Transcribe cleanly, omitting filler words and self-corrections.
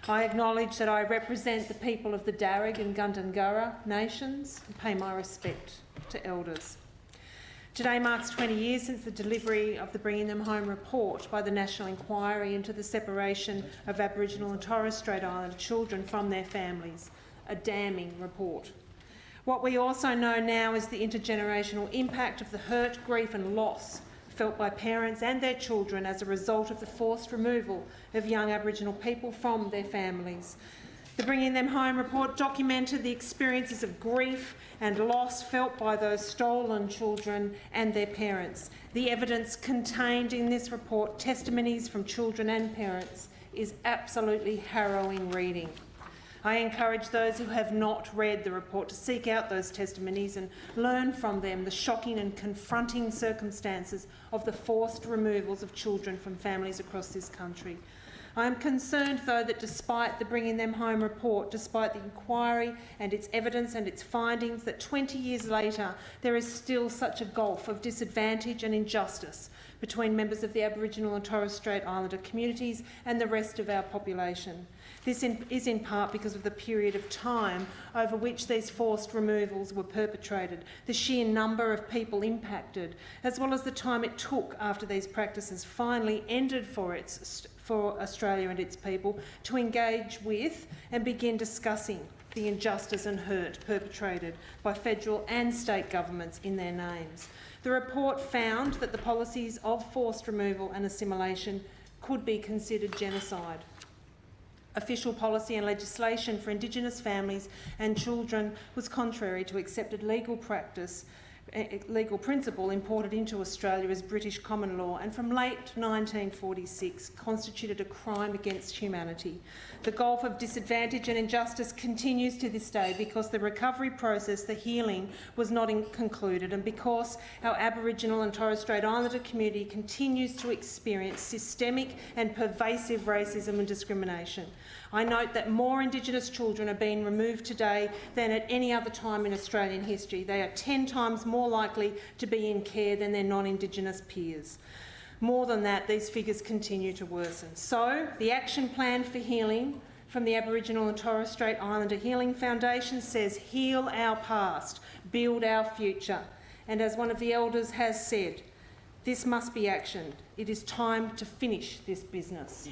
I acknowledge that I represent the people of the Darug and Gundungurra nations and pay my respect to Elders. Today marks 20 years since the delivery of the Bringing Them Home report by the National Inquiry into the separation of Aboriginal and Torres Strait Islander children from their families, a damning report. What we also know now is the intergenerational impact of the hurt, grief and loss felt by parents and their children as a result of the forced removal of young Aboriginal people from their families. The Bringing Them Home report documented the experiences of grief and loss felt by those stolen children and their parents. The evidence contained in this report, testimonies from children and parents, is absolutely harrowing reading. I encourage those who have not read the report to seek out those testimonies and learn from them the shocking and confronting circumstances of the forced removals of children from families across this country. I am concerned, though, that despite the Bringing Them Home report, despite the inquiry and its evidence and its findings, that 20 years later there is still such a gulf of disadvantage and injustice between members of the Aboriginal and Torres Strait Islander communities and the rest of our population. This is in part because of the period of time over which these forced removals were perpetrated, the sheer number of people impacted, as well as the time it took after these practices finally ended for Australia and its people to engage with and begin discussing the injustice and hurt perpetrated by federal and state governments in their names. The report found that the policies of forced removal and assimilation could be considered genocide. Official policy and legislation for Indigenous families and children was contrary to accepted legal principle imported into Australia as British common law, and from late 1946 constituted a crime against humanity. The gulf of disadvantage and injustice continues to this day because the recovery process, the healing, was not concluded, and because our Aboriginal and Torres Strait Islander community continues to experience systemic and pervasive racism and discrimination. I note that more Indigenous children are being removed today than at any other time in Australian history. They are 10 times more likely to be in care than their non-Indigenous peers. More than that, these figures continue to worsen. So, the Action Plan for Healing from the Aboriginal and Torres Strait Islander Healing Foundation says, heal our past, build our future. And as one of the Elders has said, this must be actioned. It is time to finish this business.